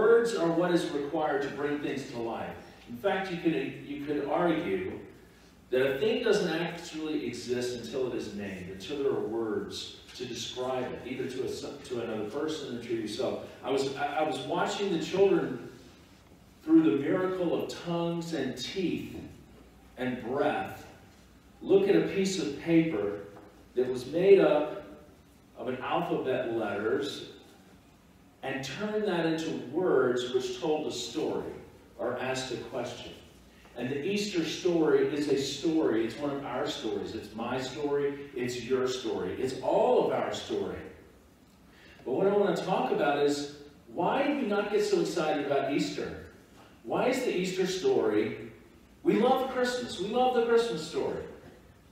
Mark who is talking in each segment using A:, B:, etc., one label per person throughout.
A: Words are what is required to bring things to life. In fact, you could argue that a thing doesn't actually exist until it is named, until there are words to describe it, either to another person or to yourself. I was watching the children through the miracle of tongues and teeth and breath look at a piece of paper that was made up of an alphabet letters and turn that into words which told a story or asked a question. And the Easter story is a story. It's one of our stories. It's my story. It's your story. It's all of our story. But what I want to talk about is, why do we not get so excited about Easter? Why is the Easter story? We love Christmas. We love the Christmas story.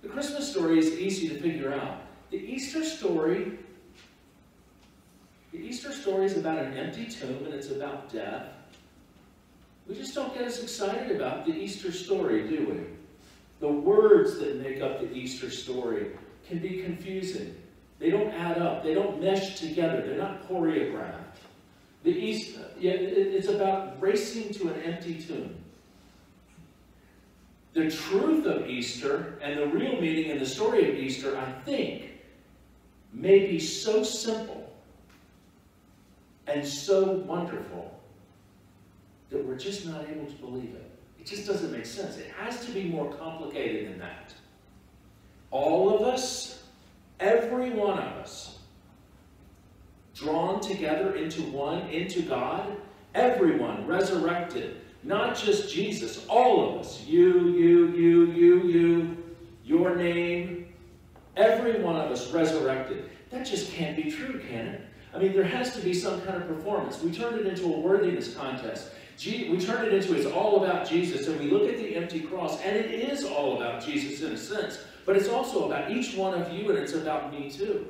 A: The Christmas story is easy to figure out. The Easter story is about an empty tomb, and it's about death. We just don't get as excited about the Easter story, do we? The words that make up the Easter story can be confusing. They don't add up. They don't mesh together. They're not choreographed. It's about racing to an empty tomb. The truth of Easter and the real meaning in the story of Easter, I think, may be so simple and so wonderful that we're just not able to believe it. It just doesn't make sense. It has to be more complicated than that. All of us, every one of us, drawn together into one, into God, everyone resurrected. Not just Jesus, all of us. You, your name, every one of us resurrected. That just can't be true, can it? I mean, there has to be some kind of performance. We turned it into a worthiness contest. We turn it into it's all about Jesus, and we look at the empty cross, and it is all about Jesus in a sense, but it's also about each one of you, and it's about me too.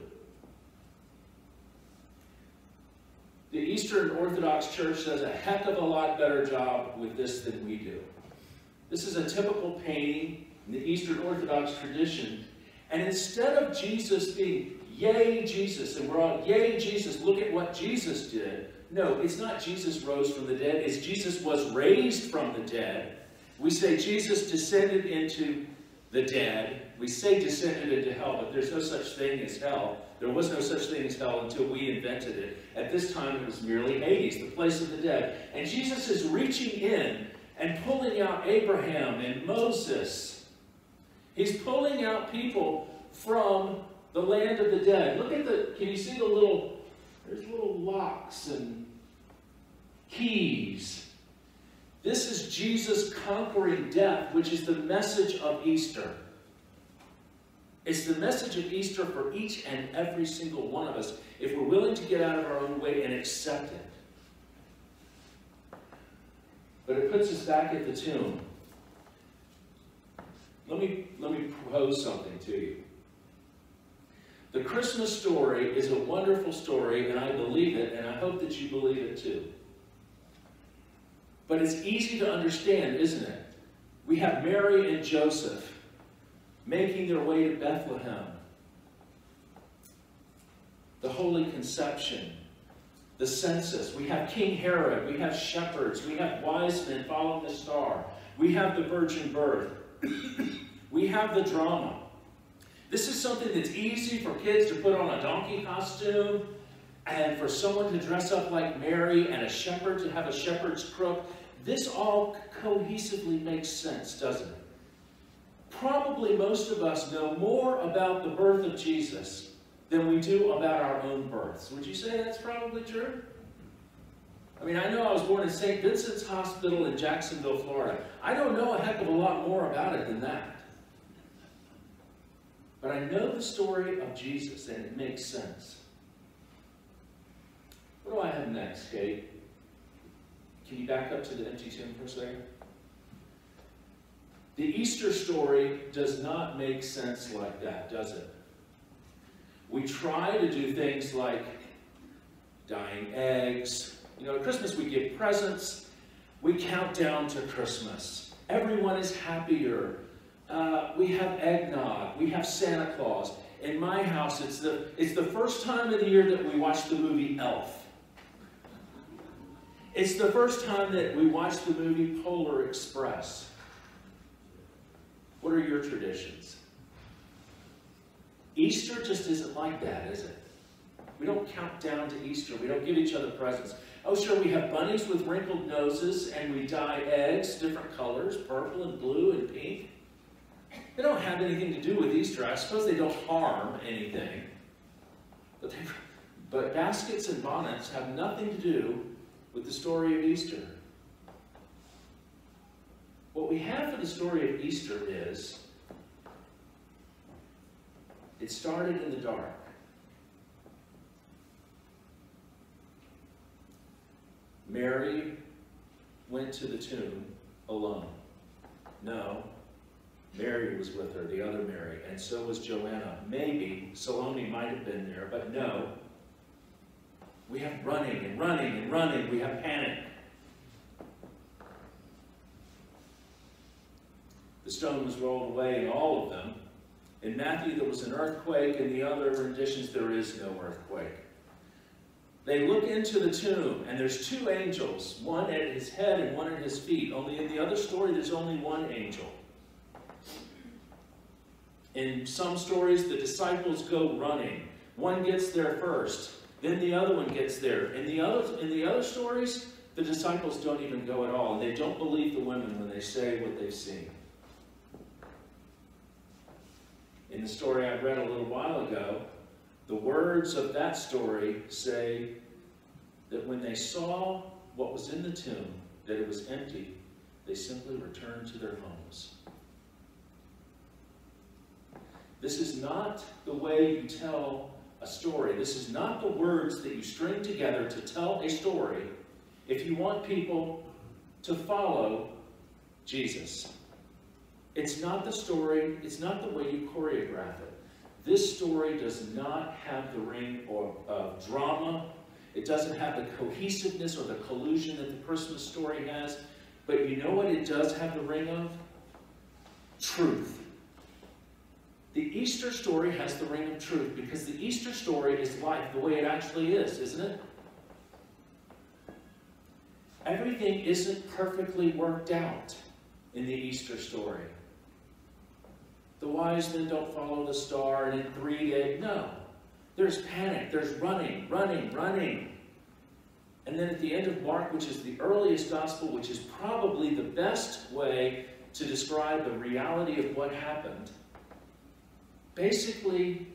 A: The Eastern Orthodox Church does a heck of a lot better job with this than we do. This is a typical painting in the Eastern Orthodox tradition, and instead of Jesus being, yay, Jesus, and we're all, yay, Jesus, look at what Jesus did. No, it's not Jesus rose from the dead. It's Jesus was raised from the dead. We say Jesus descended into the dead. We say descended into hell, but there's no such thing as hell. There was no such thing as hell until we invented it. At this time, it was merely Hades, the place of the dead. And Jesus is reaching in and pulling out Abraham and Moses. He's pulling out people from the land of the dead. Look at can you see there's little locks and keys. This is Jesus conquering death, which is the message of Easter. It's the message of Easter for each and every single one of us, if we're willing to get out of our own way and accept it. But it puts us back at the tomb. Let me propose something to you. The Christmas story is a wonderful story, and I believe it, and I hope that you believe it too. But it's easy to understand, isn't it? We have Mary and Joseph making their way to Bethlehem. The Holy Conception, the census. We have King Herod. We have shepherds. We have wise men following the star. We have the virgin birth. We have the drama. This is something that's easy for kids to put on a donkey costume, and for someone to dress up like Mary, and a shepherd to have a shepherd's crook. This all cohesively makes sense, doesn't it? Probably most of us know more about the birth of Jesus than we do about our own births. Would you say that's probably true? I mean, I know I was born in St. Vincent's Hospital in Jacksonville, Florida. I don't know a heck of a lot more about it than that. But I know the story of Jesus, and it makes sense. What do I have next, Kate? Can you back up to the empty tomb for a second? The Easter story does not make sense like that, does it? We try to do things like dyeing eggs. You know, at Christmas we give presents. We count down to Christmas. Everyone is happier. We have eggnog. We have Santa Claus. In my house, it's the first time of the year that we watch the movie Elf. It's the first time that we watched the movie Polar Express. What are your traditions? Easter just isn't like that, is it? We don't count down to Easter. We don't give each other presents. Oh, sure, we have bunnies with wrinkled noses, and we dye eggs different colors, purple and blue and pink. They don't have anything to do with Easter. I suppose they don't harm anything. But baskets and bonnets have nothing to do with the story of Easter. What we have for the story of Easter is, it started in the dark. Mary went to the tomb alone. No, Mary was with her, the other Mary, and so was Joanna. Maybe Salome might have been there, but no. We have running and running and running. We have panic. The stone was rolled away in all of them. In Matthew, there was an earthquake. In the other renditions, there is no earthquake. They look into the tomb, and there's two angels, one at his head and one at his feet. Only in the other story, there's only one angel. In some stories, the disciples go running. One gets there first, then the other one gets there. In the other stories, the disciples don't even go at all. And they don't believe the women when they say what they've seen. In the story I read a little while ago, the words of that story say that when they saw what was in the tomb, that it was empty, they simply returned to their homes. This is not the way you tell a story. This is not the words that you string together to tell a story if you want people to follow Jesus. It's not the story, it's not the way you choreograph it. This story does not have the ring of drama. It doesn't have the cohesiveness or the collusion that the Christmas story has. But you know what it does have the ring of? Truth. The Easter story has the ring of truth because the Easter story is life the way it actually is, isn't it? Everything isn't perfectly worked out in the Easter story. The wise men don't follow the star, and in 3 days, no. There's panic, there's running, running, running. And then at the end of Mark, which is the earliest gospel, which is probably the best way to describe the reality of what happened, basically,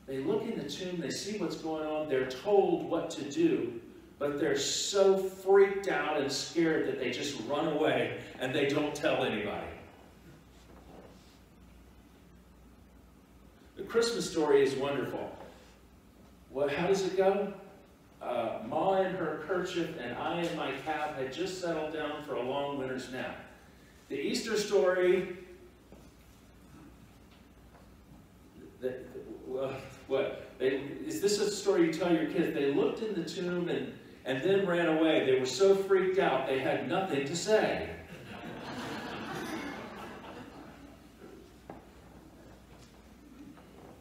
A: they look in the tomb, they see what's going on, they're told what to do, but they're so freaked out and scared that they just run away and they don't tell anybody. The Christmas story is wonderful. Well, how does it go? Ma in her kerchief and I in my cap had just settled down for a long winter's nap. The Easter story, is this a story you tell your kids? They looked in the tomb and then ran away. They were so freaked out they had nothing to say.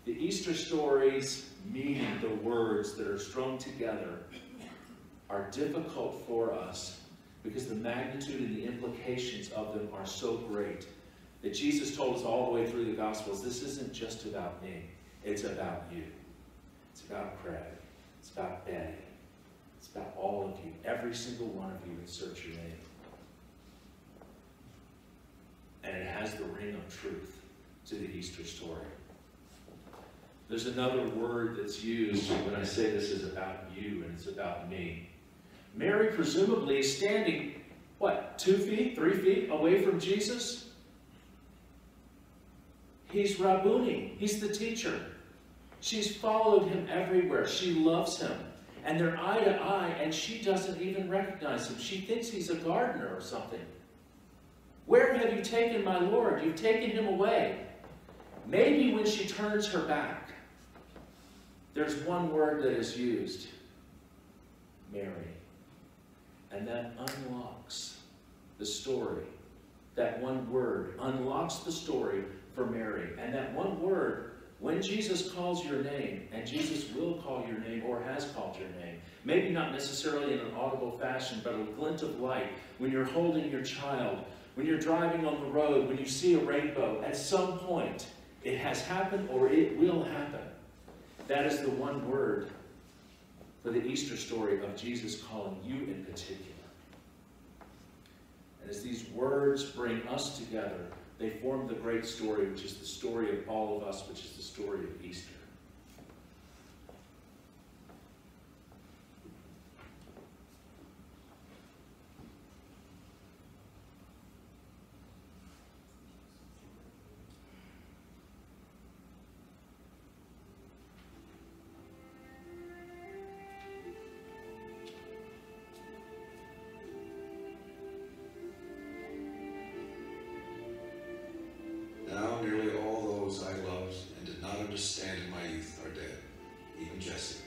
A: The Easter stories, meaning the words that are strung together, are difficult for us because the magnitude and the implications of them are so great that Jesus told us all the way through the Gospels, this isn't just about me, it's about you. It's about Craig. It's about Betty. It's about all of you. Every single one of you insert your name. And it has the ring of truth to the Easter story. There's another word that's used when I say this is about you and it's about me. Mary presumably is standing, what, 2 feet, 3 feet away from Jesus? He's Rabboni. He's the teacher. She's followed him everywhere. She loves him. And they're eye to eye, and she doesn't even recognize him. She thinks he's a gardener or something. Where have you taken my Lord? You've taken him away. Maybe when she turns her back, there's one word that is used. Mary. And that unlocks the story. That one word unlocks the story for Mary. And that one word, when when Jesus calls your name, and Jesus will call your name or has called your name, maybe not necessarily in an audible fashion, but a glint of light, when you're holding your child, when you're driving on the road, when you see a rainbow, at some point, it has happened or it will happen. That is the one word for the Easter story of Jesus calling you in particular. And as these words bring us together, they form the great story, which is the story of all of us, which is the story of Easter.
B: Now nearly all those I loved and did not understand in my youth are dead, even Jesse.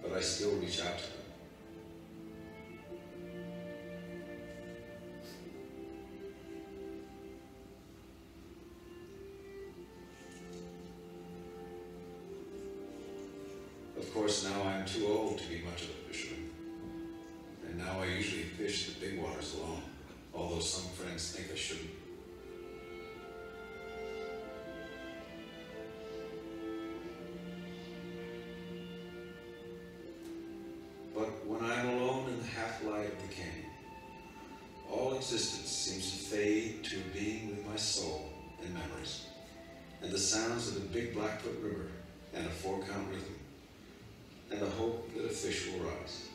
B: But I still reach out to them. Of course, now I am too old to be much of a fisherman. And now I usually fish the big waters alone, although some friends think I shouldn't. But when I am alone in the half-light of the canyon, all existence seems to fade to a being with my soul and memories, and the sounds of the big Blackfoot River and a 4-count rhythm, and the hope that a fish will rise.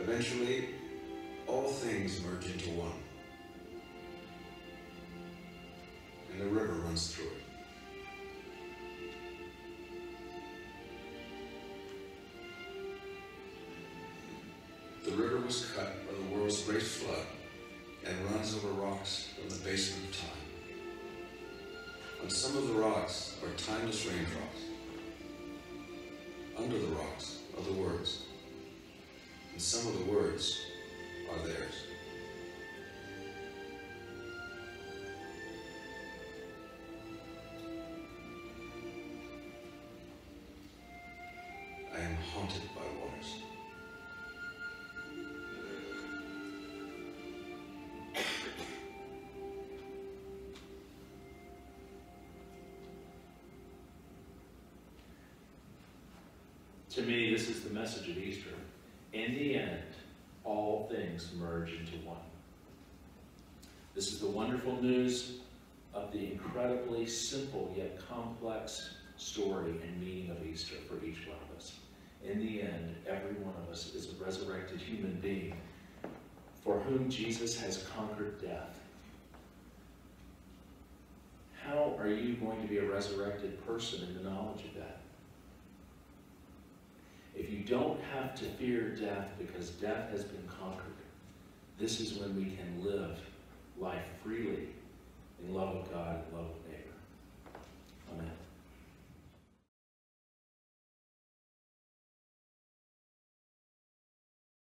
B: Eventually, all things merge into one, and a river runs through it. The river was cut by the world's great flood and runs over rocks from the basement of time. On some of the rocks are timeless raindrops. Under the rocks are the words, and some of the words are theirs. I am haunted by waters.
A: To me, this is the message of Easter. In the end, all things merge into one. This is the wonderful news of the incredibly simple yet complex story and meaning of Easter for each one of us. In the end, every one of us is a resurrected human being for whom Jesus has conquered death. How are you going to be a resurrected person in the knowledge of that? If you don't have to fear death because death has been conquered, this is when we can live life freely in love of God and love of neighbor.